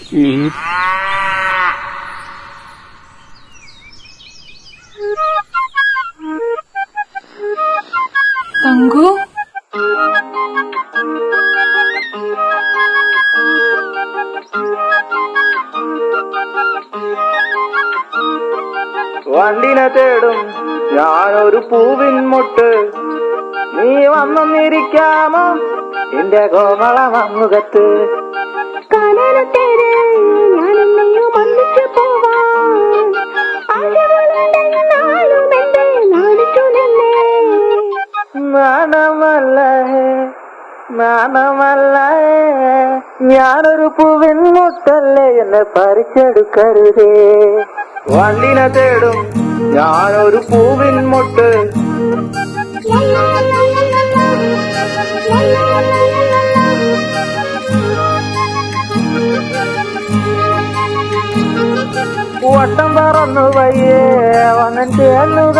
തങ്കു, വണ്ടിനെ തേടും ഞാനൊരു പൂവിൻ മുട്ട്, നീ വന്നൊന്നിരിക്കാമോ എന്റെ കോമള മമ്മുഖത്ത്. നാണമല്ലേ നാണമല്ലേ ഞാനൊരു പൂവിൻ മുട്ടല്ലേ, എന്നെ പറിച്ചെടുക്കരുതേ. വണ്ടിനെ തേടും ഞാനൊരു പൂവിൻ മുട്ട്, വട്ടം പറന്നു വയ്യേ വന്നൻ ചേർന്നുക